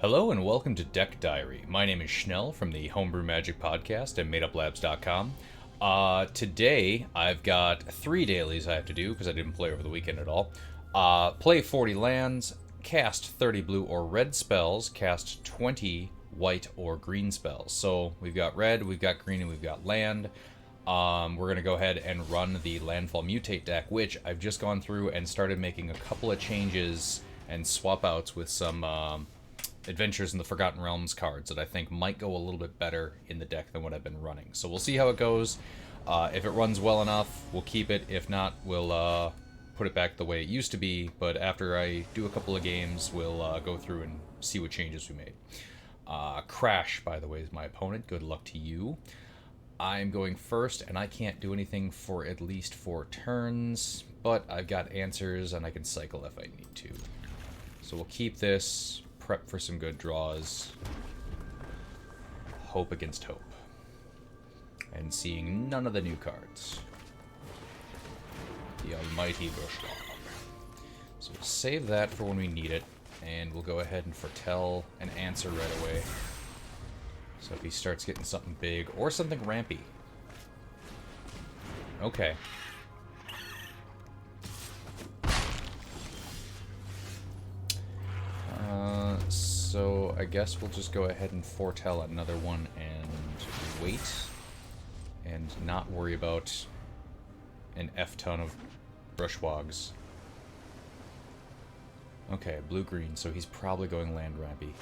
Hello and welcome to Deck Diary. My name is Schnell from the Homebrew Magic Podcast at MadeUpLabs.com. Today I've got 3 dailies I have to do because I didn't play over the weekend at all. Play 40 lands, cast 30 blue or red spells, cast 20 white or green spells. So we've got red, we've got green, and we've got land. We're going to go ahead and run the Landfall Mutate deck, which I've just gone through and started making a couple of changes and swap outs with some Adventures in the Forgotten Realms cards that I think might go a little bit better in the deck than what I've been running. So we'll see how it goes. If it runs well enough, we'll keep it. If not, we'll put it back the way it used to be. But after I do a couple of games, we'll go through and see what changes we made. Crash, by the way, is my opponent. Good luck to you. I'm going first, and I can't do anything for at least 4 turns, but I've got answers, and I can cycle if I need to. So we'll keep this, prep for some good draws, hope against hope, and seeing none of the new cards. The almighty Bushwalk. So we'll save that for when we need it, and we'll go ahead and foretell an answer right away. So if he starts getting something big, or something rampy. Okay. So I guess we'll just go ahead and foretell another one and wait. And not worry about an F-ton of Brushwogs. Okay, blue-green, so he's probably going land rampy.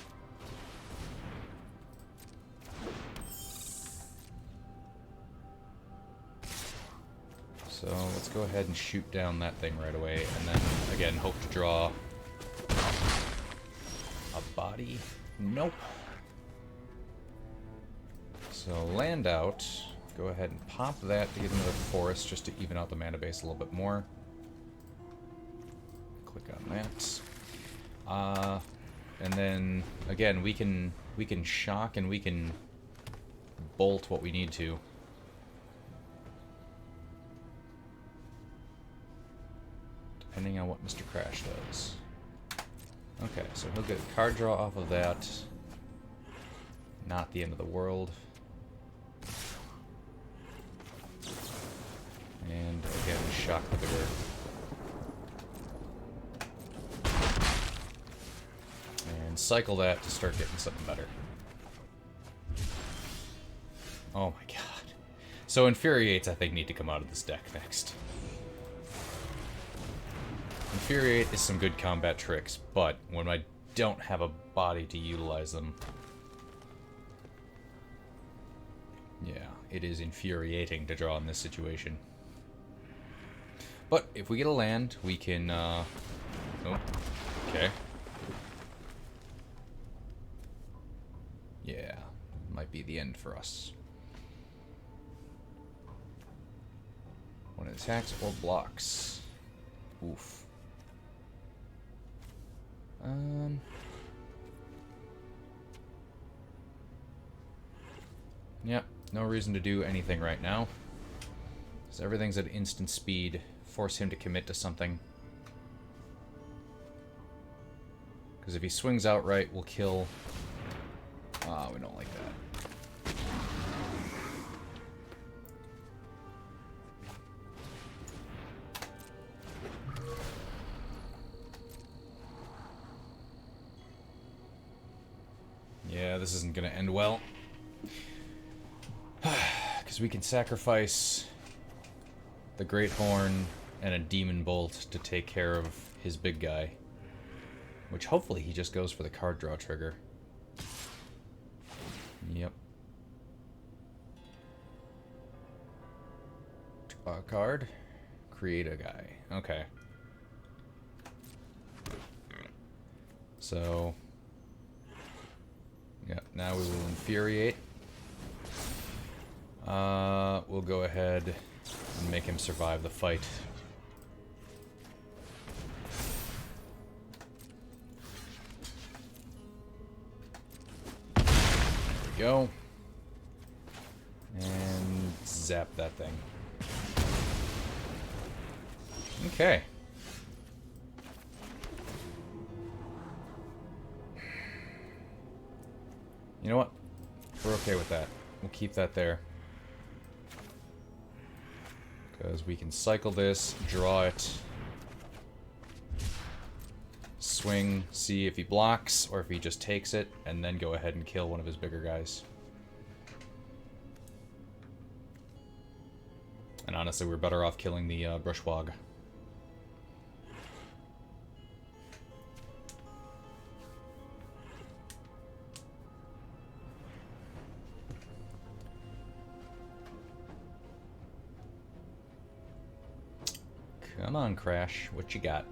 So let's go ahead and shoot down that thing right away, and then, again, hope to draw a body. Nope. So land out. Go ahead and pop that to get another forest just to even out the mana base a little bit more. Click on that. And then, again, we can shock and we can bolt what we need to. Depending on what Mr. Crash does. Okay, so he'll get a card draw off of that. Not the end of the world. And again, shock the bigger. And cycle that to start getting something better. Oh my god. So Infuriates, I think, need to come out of this deck next. Infuriate is some good combat tricks, but when I don't have a body to utilize them, yeah, it is infuriating to draw in this situation. But if we get a land, we can, oh, okay. Yeah, might be the end for us. When it attacks or blocks. Oof. Yep, no reason to do anything right now. So everything's at instant speed. Force him to commit to something. Because if he swings outright, we'll kill. We don't like that. Yeah, this isn't going to end well. Because we can sacrifice the Great Horn and a Demon Bolt to take care of his big guy. Which hopefully he just goes for the card draw trigger. Yep. Draw a card. Create a guy. Okay. So... yeah, now we will Infuriate. We'll go ahead and make him survive the fight. There we go. And zap that thing. Okay. You know what? We're okay with that. We'll keep that there. Because we can cycle this, draw it, swing, see if he blocks or if he just takes it, and then go ahead and kill one of his bigger guys. And honestly, we're better off killing the Brushwog. Come on, Crash. What you got?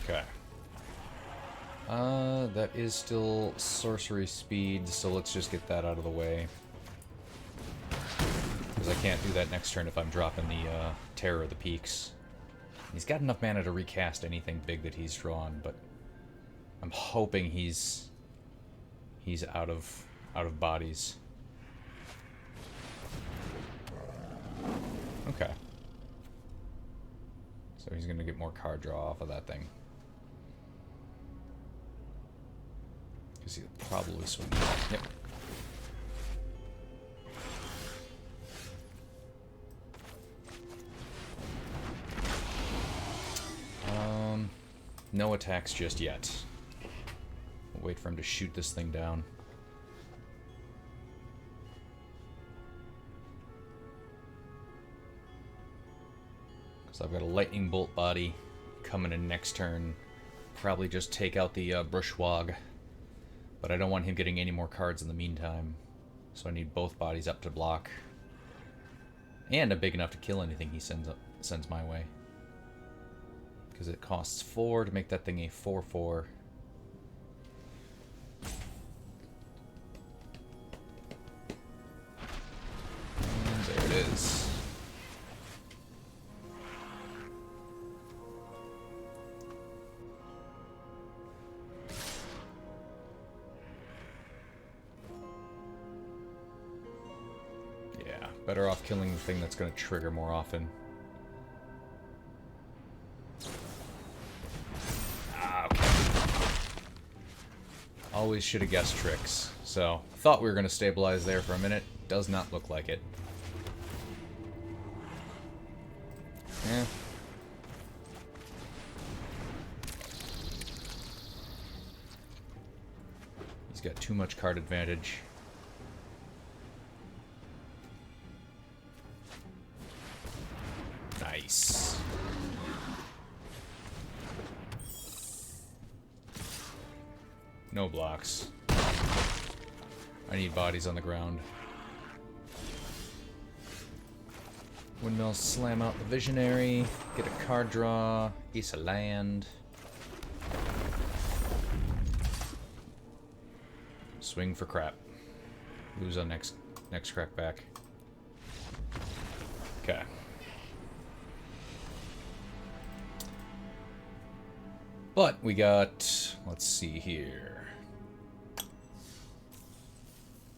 Okay. That is still sorcery speed, so let's just get that out of the way. Because I can't do that next turn if I'm dropping the Terror of the Peaks. He's got enough mana to recast anything big that he's drawn, but I'm hoping he's out of bodies. Okay. So he's gonna get more card draw off of that thing. Because he'll probably swing that. Yep. No attacks just yet. We'll wait for him to shoot this thing down. So I've got a lightning bolt body coming in next turn. Probably just take out the Brushwog. But I don't want him getting any more cards in the meantime. So I need both bodies up to block. And big enough to kill anything he sends my way. Because it costs 4 to make that thing a 4/4. And there it is. Yeah, better off killing the thing that's going to trigger more often. Always should have guessed tricks. So, thought we were going to stabilize there for a minute. Does not look like it. Yeah. He's got too much card advantage. Nice. No blocks. I need bodies on the ground. Windmill slam out the Visionary. Get a card draw. Ace of land. Swing for crap. Lose on next crack back. Okay. But we got, let's see here.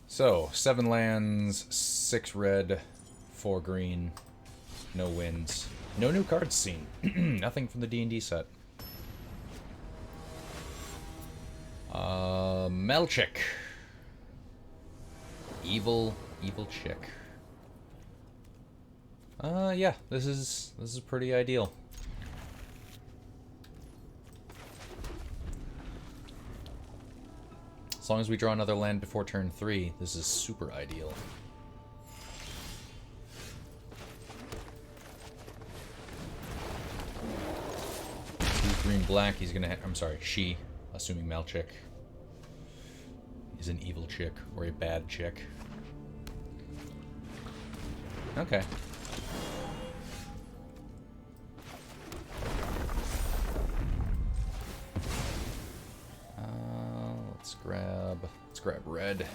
So, 7 lands, 6 red, 4 green, no wins. No new cards seen. Nothing from the D&D set. Melchik. Evil chick. Yeah, this is pretty ideal. As long as we draw another land before turn 3, this is super ideal. He's green-black, he's gonna I'm sorry, she, assuming Melchik, is an evil chick, or a bad chick. Okay. Let's grab red.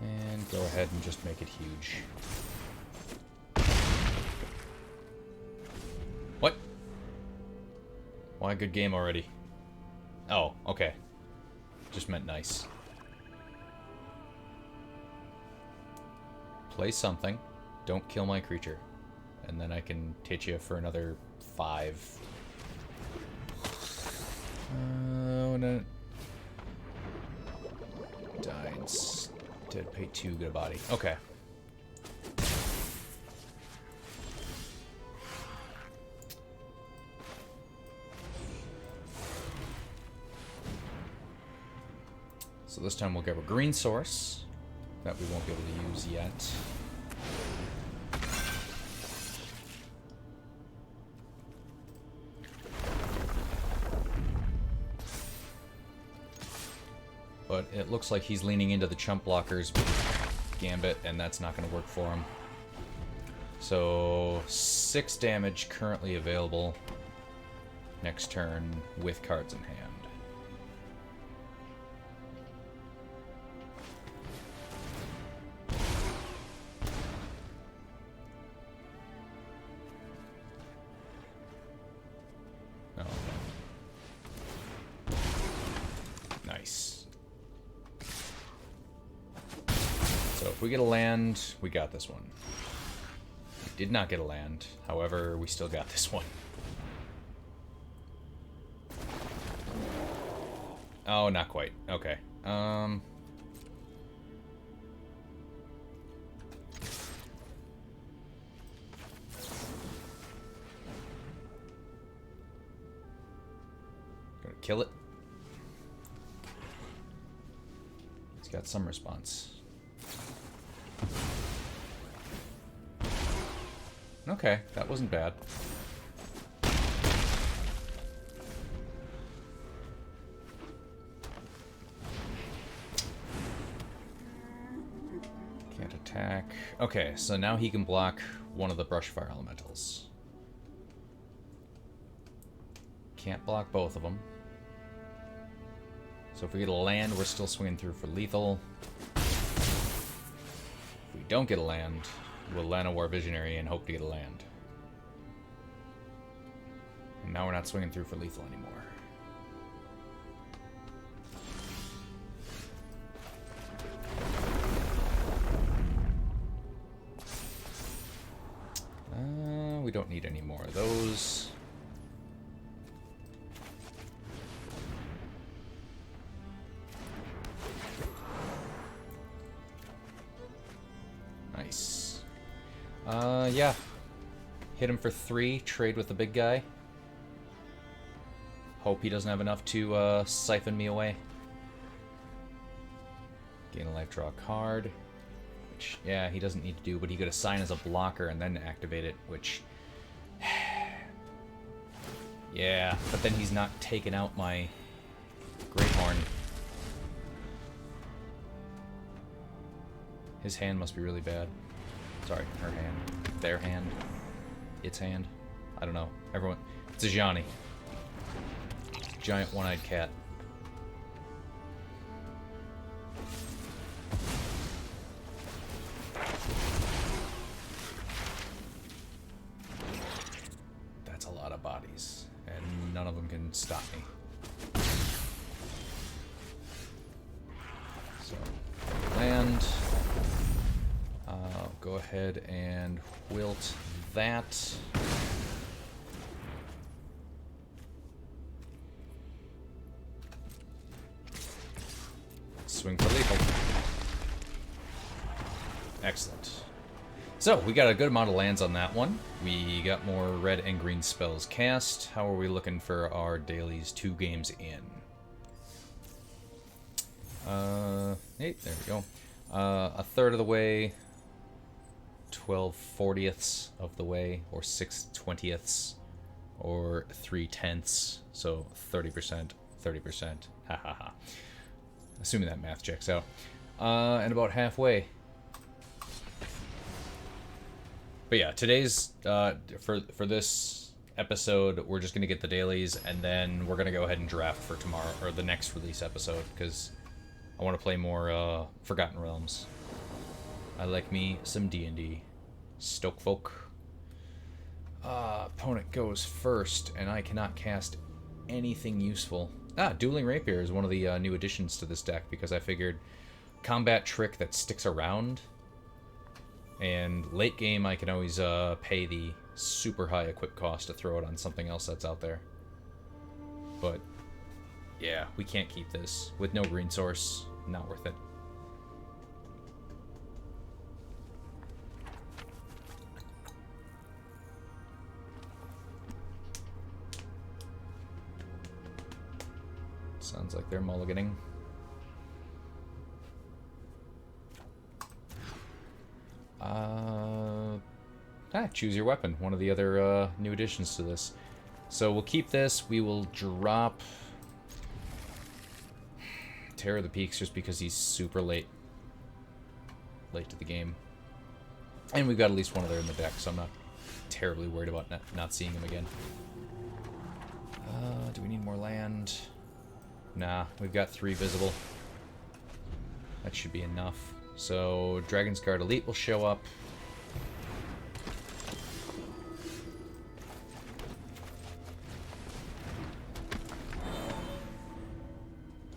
And go ahead and just make it huge. What? Why good game already? Oh, okay. Just meant nice. Play something. Don't kill my creature. and then I can hit you for another 5. No. Died. Did pay 2, get a body. Okay. So this time we'll grab a green source that we won't be able to use yet. But it looks like he's leaning into the chump blockers with Gambit, and that's not going to work for him. So 6 damage currently available next turn with cards in hand. We get a land, we got this one. We did not get a land, however, we still got this one. Oh, not quite. Okay. Gonna kill it. It's got some response. Okay, that wasn't bad. Can't attack. Okay, so now he can block one of the Brushfire Elementals. Can't block both of them. So if we get a land, we're still swinging through for lethal. If we don't get a land, we'll Llanowar Visionary and hope to get a land. And now we're not swinging through for lethal anymore. We don't need any more of those. Nice. Yeah. Hit him for 3, trade with the big guy. Hope he doesn't have enough to siphon me away. Gain a life, draw a card. Which, yeah, he doesn't need to do, but he could assign as a blocker and then activate it, which... yeah, but then he's not taking out my Great Horn. His hand must be really bad. Sorry, her hand. Their hand. Its hand. I don't know. Everyone... It's a Ajani. Giant one-eyed cat. That's a lot of bodies, and none of them can stop me. So, land. Go ahead and wilt that. Swing for lethal. Excellent. So, we got a good amount of lands on that one. We got more red and green spells cast. How are we looking for our dailies 2 games in? Hey, there we go. A third of the way, 12/40ths of the way, or 6/20ths, or 3/10ths, so 30%, 30%, ha ha ha. Assuming that math checks out. And about halfway. But yeah, today's, for this episode, we're just going to get the dailies, and then we're going to go ahead and draft for tomorrow, or the next release episode, because I want to play more Forgotten Realms. I like me some D&D. Stokefolk. Opponent goes first, and I cannot cast anything useful. Dueling Rapier is one of the new additions to this deck, because I figured combat trick that sticks around And late game, I can always pay the super high equip cost to throw it on something else that's out there. But yeah, we can't keep this. With no green source, not worth it. Sounds like they're mulliganing. Choose your weapon. One of the other new additions to this. So we'll keep this. We will drop Terror of the Peaks just because he's super late to the game. And we've got at least one other in the deck, so I'm not terribly worried about not seeing him again. Do we need more land? Nah, we've got 3 visible. That should be enough. So Dragon's Guard Elite will show up.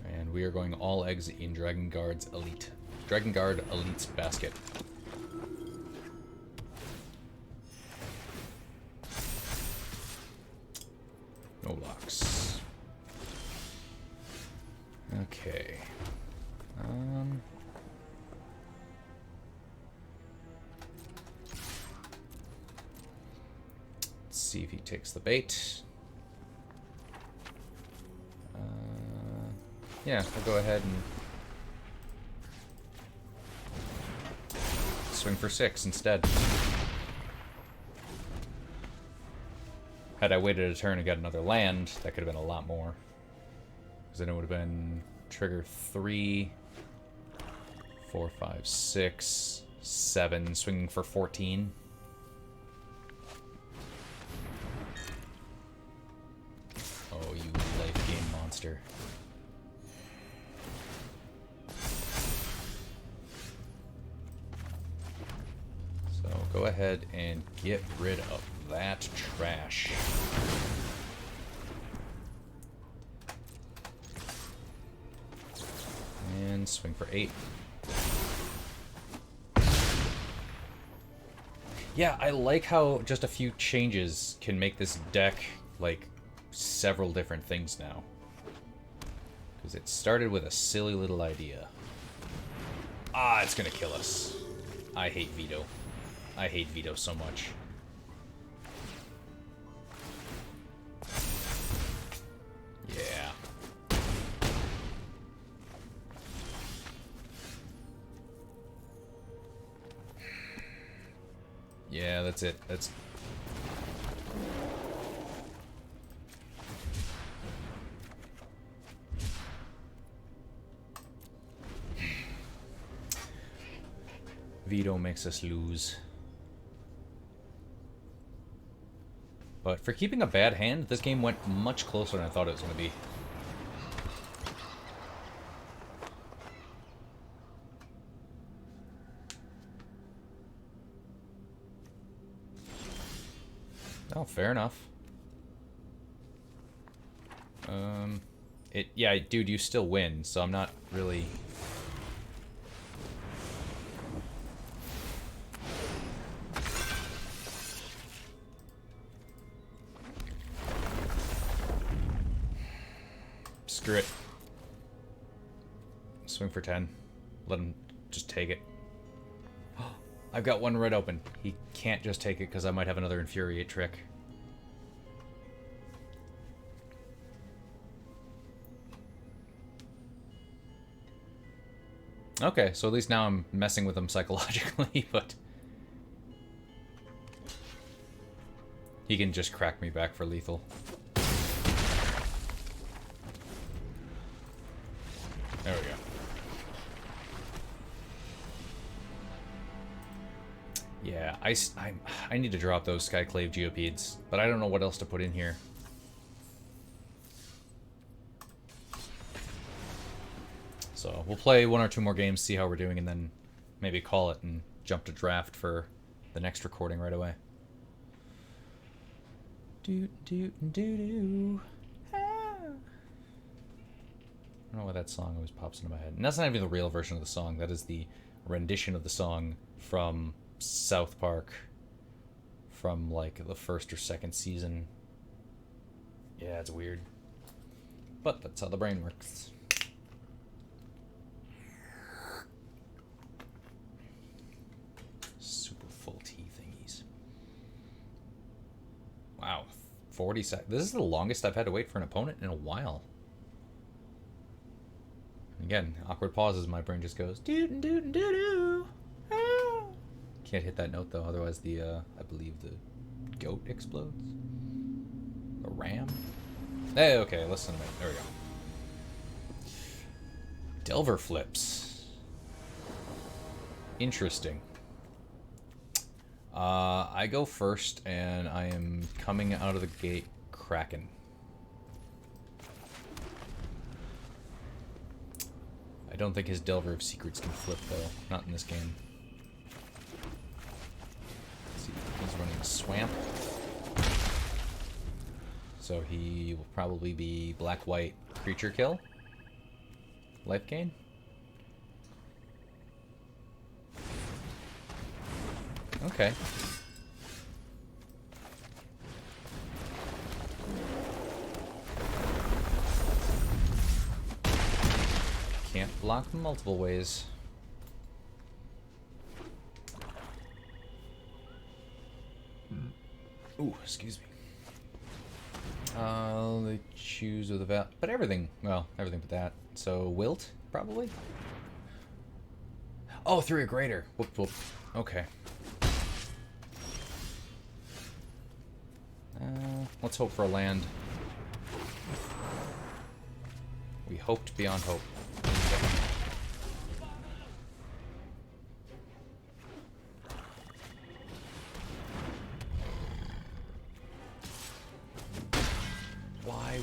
And we are going all eggs in Dragon Guard's Elite. Dragon Guard Elite's basket. No blocks. Okay. Let's see if he takes the bait. Yeah, we'll go ahead and swing for 6 instead. Had I waited a turn and got another land, that could have been a lot more. Because then it would have been trigger 3, 4, 5, 6, 7, swinging for 14. Oh, you life game monster. So go ahead and get rid of that trash. And swing for 8. Yeah, I like how just a few changes can make this deck, like, several different things now. Because it started with a silly little idea. Ah, it's gonna kill us. I hate Veto. I hate Veto so much. Yeah. Yeah, that's it. That's... Veto makes us lose. But for keeping a bad hand, this game went much closer than I thought it was going to be. Oh, fair enough. Yeah, dude, you still win, so I'm not really... Screw it. Swing for 10. Let him just take it. I've got one red open. He can't just take it because I might have another Infuriate trick. Okay, so at least now I'm messing with him psychologically, but... he can just crack me back for lethal. There we go. Yeah, I need to drop those Skyclave Geopedes, but I don't know what else to put in here. So we'll play 1 or 2 more games, see how we're doing, and then maybe call it and jump to draft for the next recording right away. Do do do do. Ah. I don't know why that song always pops into my head. And that's not even the real version of the song. That is the rendition of the song from South Park from like the first or second season. Yeah, it's weird. But that's how the brain works. Super full tea thingies. Wow, 40 seconds. This is the longest I've had to wait for an opponent in a while. Again, awkward pauses, my brain just goes doo doo doo doo. Can't hit that note though, otherwise the I believe the goat explodes. A ram? Hey, okay, listen to me. There we go. Delver flips. Interesting. I go first, and I am coming out of the gate Kraken. I don't think his Delver of Secrets can flip, though. Not in this game. Let's see, he's running Swamp. So he will probably be black-white creature kill. Life gain. Okay. Can't block multiple ways. Ooh, excuse me. They choose with a val, but everything. Well, everything but that. So Wilt, probably. Oh, 3 or greater. Whoop whoop. Okay. Let's hope for a land. We hoped beyond hope. Why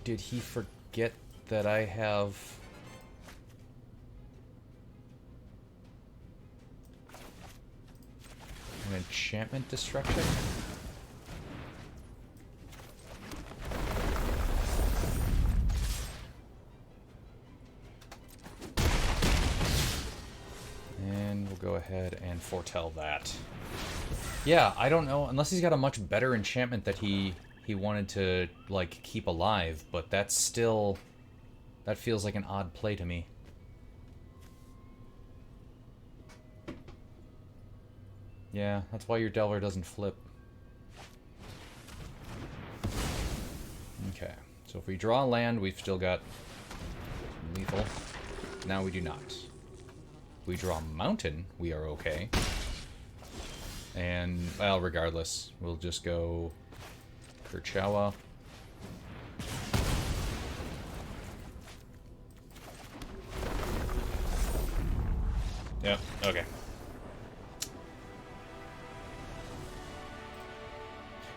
did he forget that I have an enchantment destruction? Go ahead and foretell that. Yeah, I don't know, unless he's got a much better enchantment that he wanted to like keep alive, but that's still, that feels like an odd play to me. Yeah, that's why your Delver doesn't flip. Okay, so if we draw land, we've still got lethal. Now we do not. We draw Mountain, we are okay. And, well, regardless, we'll just go Kerchawa. Yep, okay.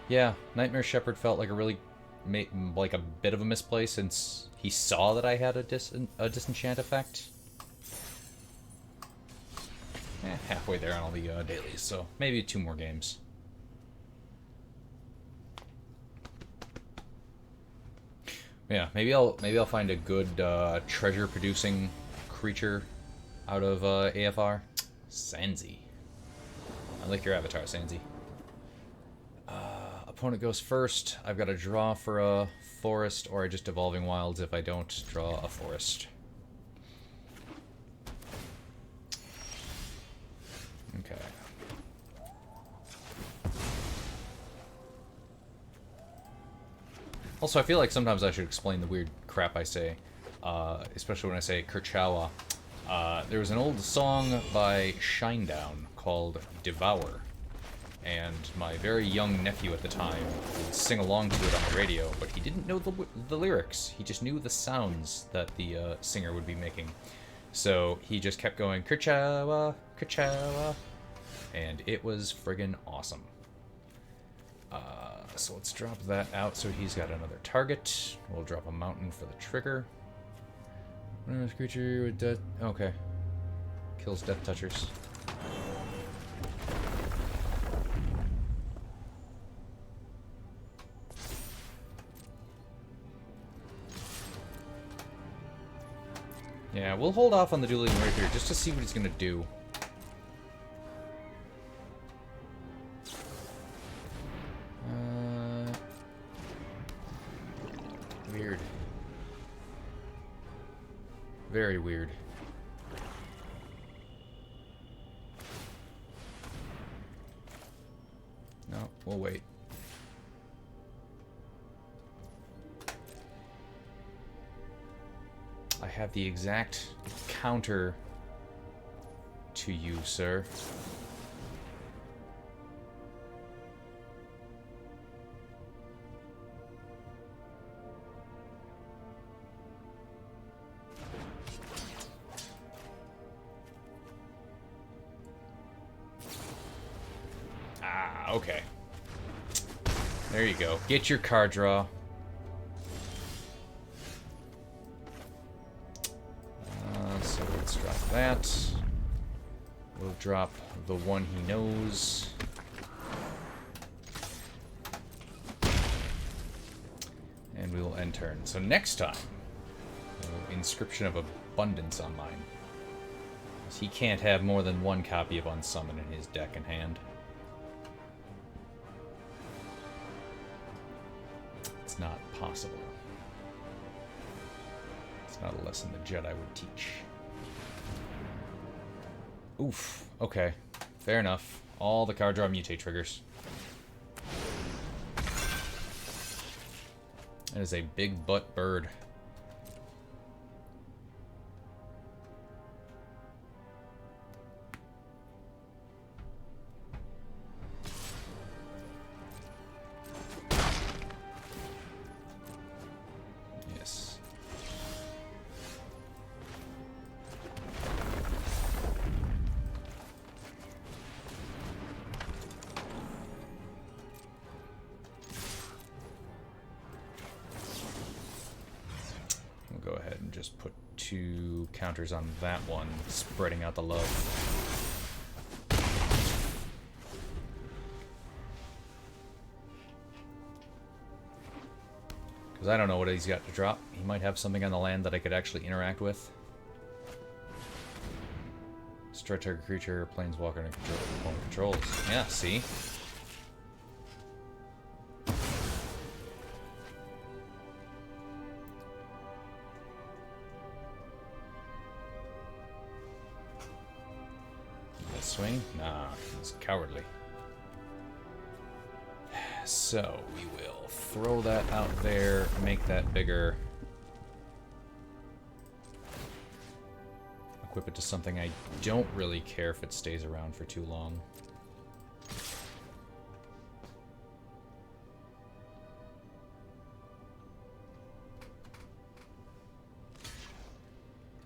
Yeah, Nightmare Shepherd felt like a really, like a bit of a misplay since he saw that I had a disenchant effect. Halfway there on all the dailies, so maybe 2 more games. Yeah, maybe I'll find a good treasure-producing creature out of AFR. Sanzi. I like your avatar, Sanzi. Opponent goes first. I've got to draw for a forest, or I just Evolving Wilds if I don't draw a forest. Okay. Also, I feel like sometimes I should explain the weird crap I say, especially when I say Kerchawa. There was an old song by Shinedown called Devour, and my very young nephew at the time would sing along to it on the radio, but he didn't know the lyrics. He just knew the sounds that the singer would be making. So he just kept going, Kerchawa, Kerchawa, and it was friggin' awesome. So let's drop that out so he's got another target. We'll drop a mountain for the trigger. This creature with death. Okay. Kills Death Touchers. Yeah, we'll hold off on the Dueling Rapier just to see what he's gonna do. Very weird. No, we'll wait. I have the exact counter to you, sir. Ah, okay. There you go. Get your card draw. So let's drop that. We'll drop the one he knows. And we will end turn. So next time, Inscription of Abundance on mine. He can't have more than one copy of Unsummon in his deck and hand. It's not possible. It's not a lesson the Jedi would teach. Oof. Okay. Fair enough. All the card draw mutate triggers. That is a big butt bird. Yes. We'll go ahead and just put 2 counters on that one, spreading out the love. Because I don't know what he's got to drop. He might have something on the land that I could actually interact with. Stretch target creature, planeswalker, and controls. Yeah, see? Swing? Nah, it's cowardly. So, we will throw that out there, make that bigger. Equip it to something I don't really care if it stays around for too long.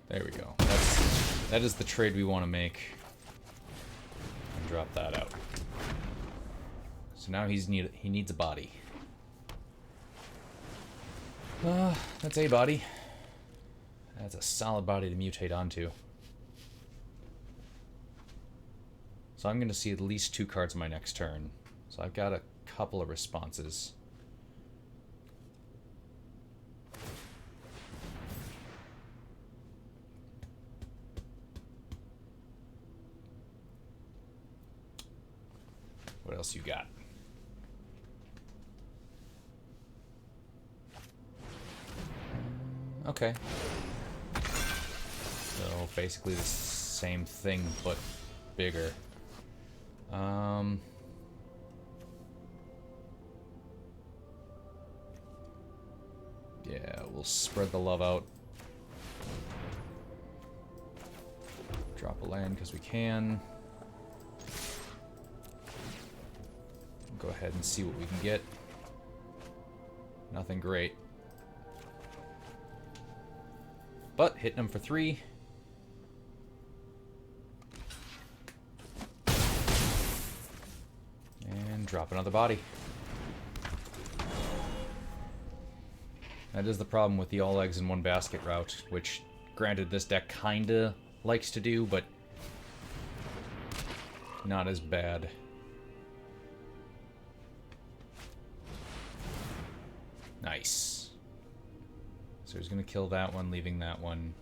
There we go. That is the trade we want to make. Drop that out. So now he needs a body. That's a body. That's a solid body to mutate onto. So I'm going to see at least 2 cards on my next turn. So I've got a couple of responses. What else you got? Okay. So basically the same thing, but bigger. Yeah, we'll spread the love out. Drop a land because we can. Go ahead and see what we can get. Nothing great. But hitting them for 3. And drop another body. That is the problem with the all eggs in one basket route, which granted this deck kinda likes to do, but not as bad. Nice. So he's going to kill that one, leaving that one.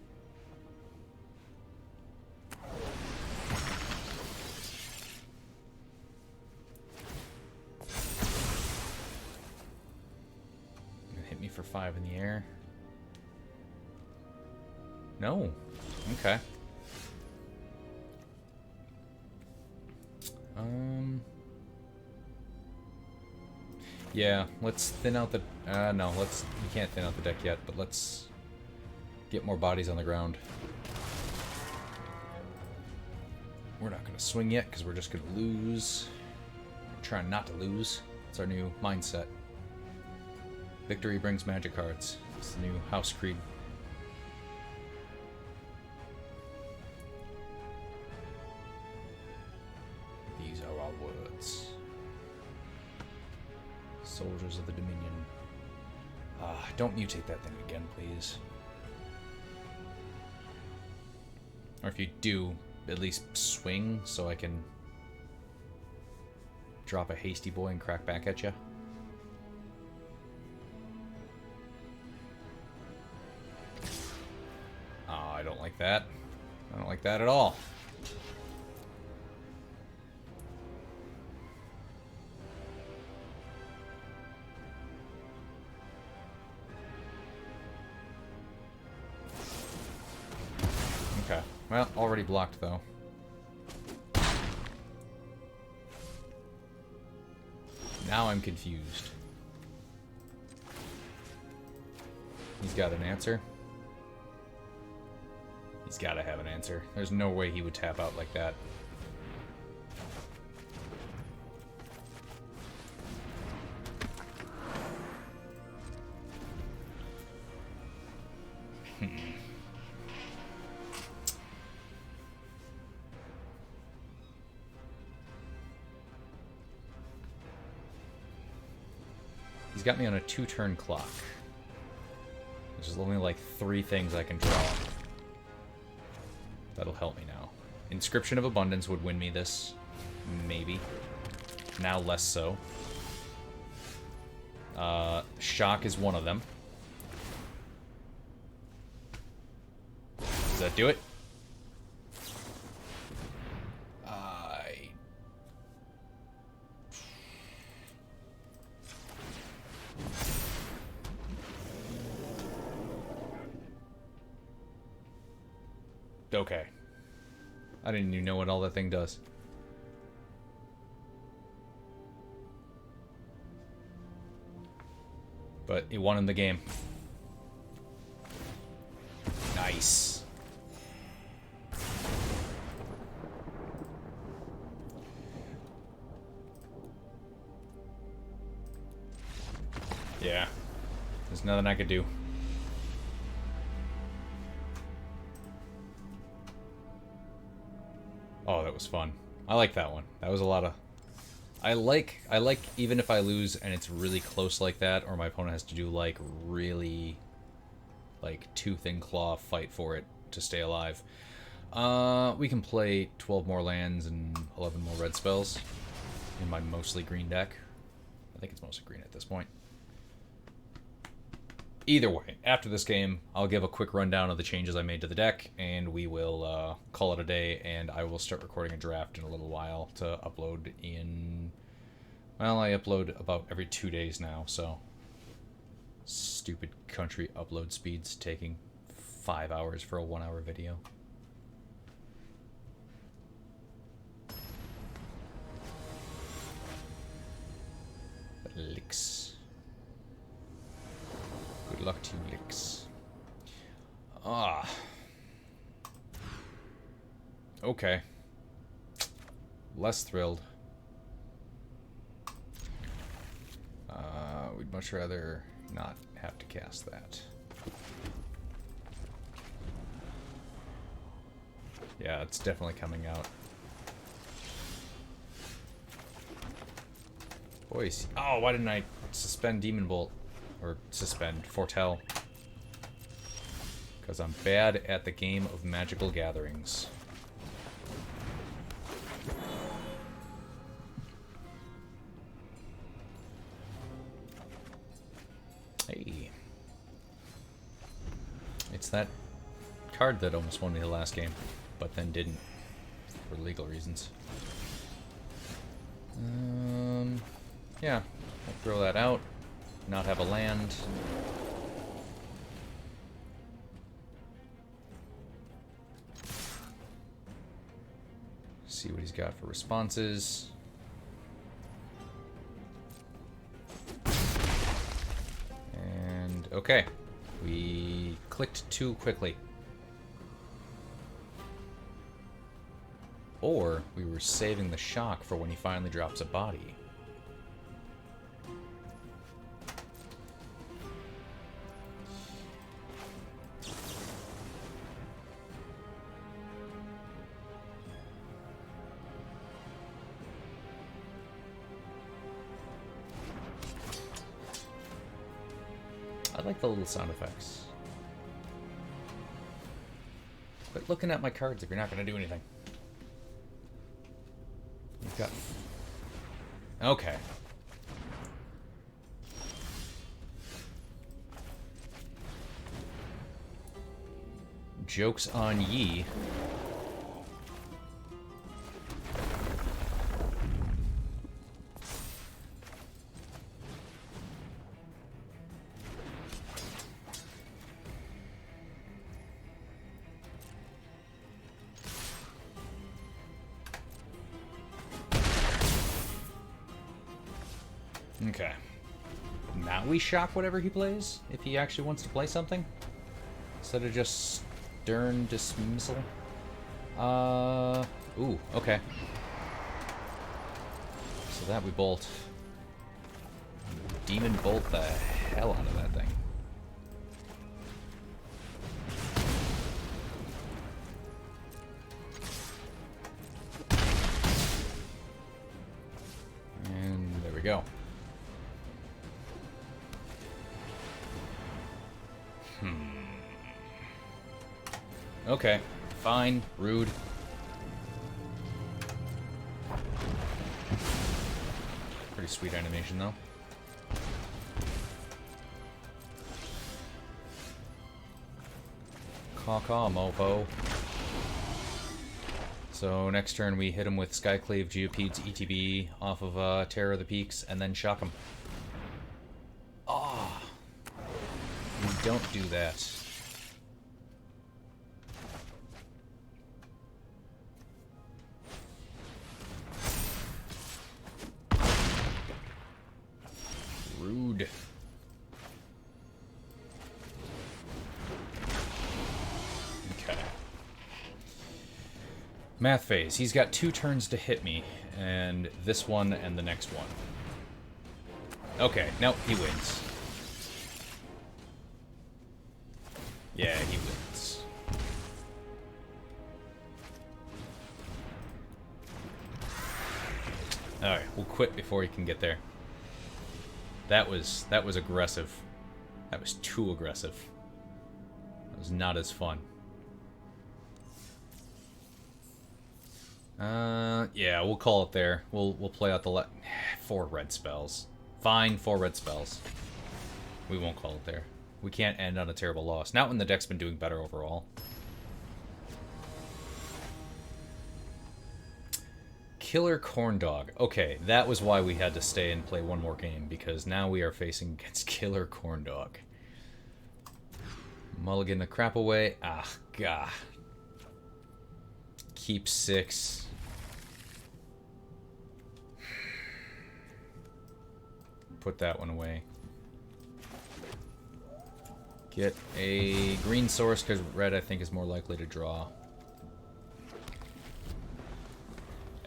Hit me for 5 in the air. No. Okay. Yeah, let's thin out the... no, let's... We can't thin out the deck yet, but let's get more bodies on the ground. We're not going to swing yet, because we're just going to lose. We're trying not to lose. It's our new mindset. Victory brings magic cards. It's the new house creed. These are our words. Soldiers of the Dominion. Don't mutate that thing again, please. Or if you do, at least swing so I can drop a hasty boy and crack back at you. Oh, I don't like that. I don't like that at all. Okay. Well, already blocked, though. Now I'm confused. He's got an answer. He's got to have an answer. There's no way he would tap out like that. He's got me on a 2-turn clock. There's only like 3 things I can draw. That'll help me now. Inscription of Abundance would win me this. Maybe. Now less so. Shock is one of them. Does that do it? Okay. I didn't even know what all that thing does. But it won in the game. Nice. Yeah. There's nothing I could do. Oh, that was fun. I like that one. That was a lot of... I like even if I lose and it's really close like that, or my opponent has to do like really like tooth and claw fight for it to stay alive. We can play 12 more lands and 11 more red spells in my mostly green deck. I think it's mostly green at this point. Either way, after this game, I'll give a quick rundown of the changes I made to the deck, and we will call it a day, and I will start recording a draft in a little while to upload in... Well, I upload about every 2 days now, so... Stupid country upload speeds taking 5 hours for a 1-hour video. Licks. Good luck to you, Licks. Ah. Okay. Less thrilled. We'd much rather not have to cast that. Yeah, it's definitely coming out. Boys. Oh, why didn't I suspend Demon Bolt? Or suspend, foretell. Because I'm bad at the game of magical gatherings. Hey. It's that card that almost won me the last game, but then didn't, for legal reasons. Yeah, I'll throw that out. Not have a land. got for responses. And okay, we clicked too quickly. Or we were saving the shock for when he finally drops a body. I like the little sound effects. Quit looking at my cards if you're not going to do anything. We've got... Okay. Joke's on ye. Okay. Now we shock whatever he plays, if he actually wants to play something. Instead of just stern dismissal. Ooh, okay. So that we bolt. Demon bolt the hell out of that thing. And there we go. Okay, fine, rude. Pretty sweet animation, though. Caw-caw, mofo. So next turn we hit him with Skyclave, Geopede's ETB off of Terror of the Peaks, and then shock him. Ah, we don't do that. Rude. Okay. Math phase. He's got 2 turns to hit me, and this one and the next one. Okay, nope, he wins. Yeah, he wins. Alright, we'll quit before he can get there. That was aggressive. That was too aggressive. That was not as fun. Yeah, we'll call it there. We'll play out the 4 red spells. Fine, 4 red spells. We won't call it there. We can't end on a terrible loss. Not when the deck's been doing better overall. Killer Corndog. Okay, that was why we had to stay and play one more game, because now we are facing against Killer Corndog. Mulligan the crap away. Ah, gah. Keep 6. Put that one away. Get a green source, because red I think is more likely to draw.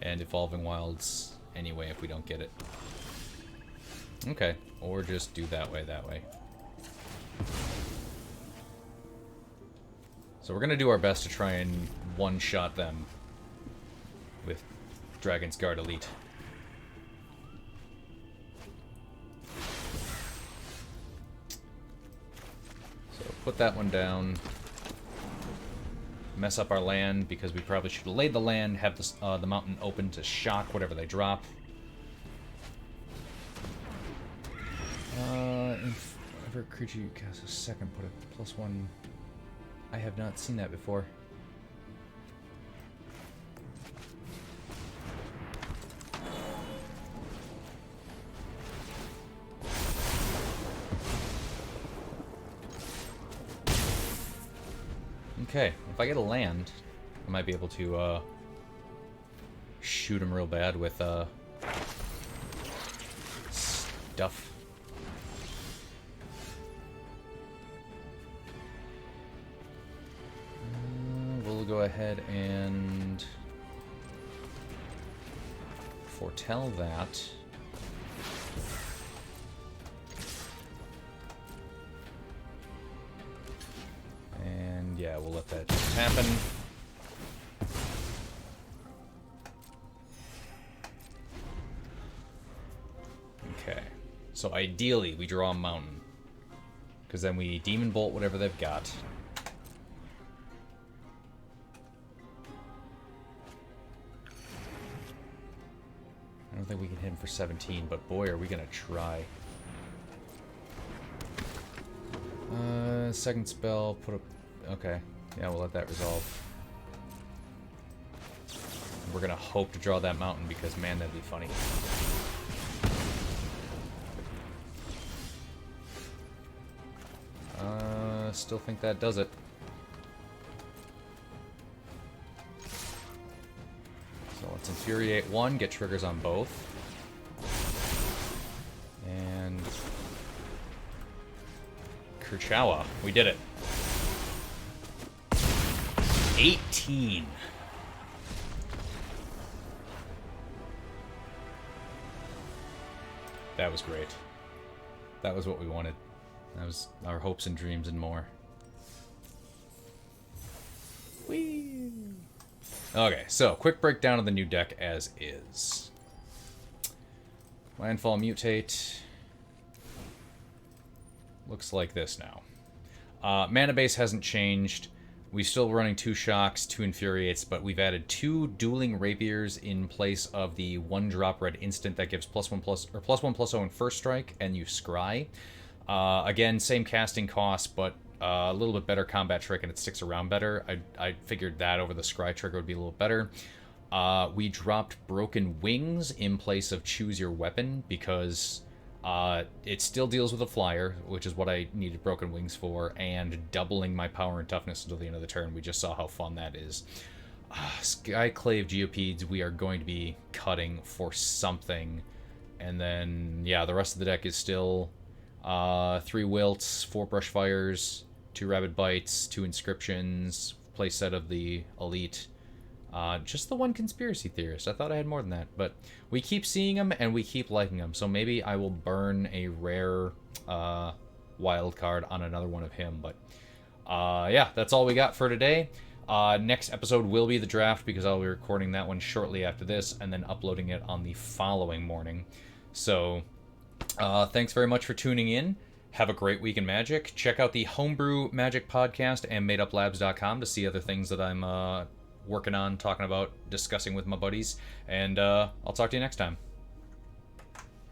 And Evolving Wilds anyway if we don't get it. Okay, or just do that way. So we're gonna do our best to try and one-shot them with Dragon's Guard Elite. So put that one down. Mess up our land because we probably should have laid the land, have the mountain open to shock whatever they drop. If ever a creature you cast a second, put a +1. I have not seen that before. Okay, if I get a land, I might be able to shoot him real bad with stuff. We'll go ahead and foretell that. And yeah, we'll let that just happen. Okay, so ideally we draw a mountain, because then we Demon Bolt whatever they've got. I don't think we can hit him for 17, but boy, are we gonna try. Second spell, put a... Okay, yeah, we'll let that resolve. We're gonna hope to draw that mountain, because man, that'd be funny. Still think that does it. So let's Infuriate one, get triggers on both. And... Kerchowa. We did it. 18. That was great. That was what we wanted. That was our hopes and dreams and more. Whee! Okay, so quick breakdown of the new deck as is. Landfall Mutate. Looks like this now. Mana base hasn't changed. We're still running 2 Shocks, 2 Infuriates, but we've added 2 Dueling Rapiers in place of the 1-drop red instant that gives +1/+0 in first strike, and you scry. Again, same casting cost, but a little bit better combat trick, and it sticks around better. I figured that over the scry trigger would be a little better. We dropped Broken Wings in place of Choose Your Weapon, because it still deals with a flyer, which is what I needed Broken Wings for, and doubling my power and toughness until the end of the turn. We just saw how fun that is. Skyclave Geopedes, we are going to be cutting for something. And then, yeah, the rest of the deck is still 3 Wilts, 4 Brush Fires, 2 Rabid Bites, 2 Inscriptions, playset of the Elite. Just the 1 Conspiracy Theorist. I thought I had more than that, but we keep seeing them and we keep liking them, so maybe I will burn a rare wild card on another one of him. But yeah, that's all we got for today. Next episode will be the draft, because I'll be recording that one shortly after this and then uploading it on the following morning. So thanks very much for tuning in. Have a great week in Magic. Check out the Homebrew Magic podcast and MadeUpLabs.com to see other things that I'm working on, talking about, discussing with my buddies. And I'll talk to you next time.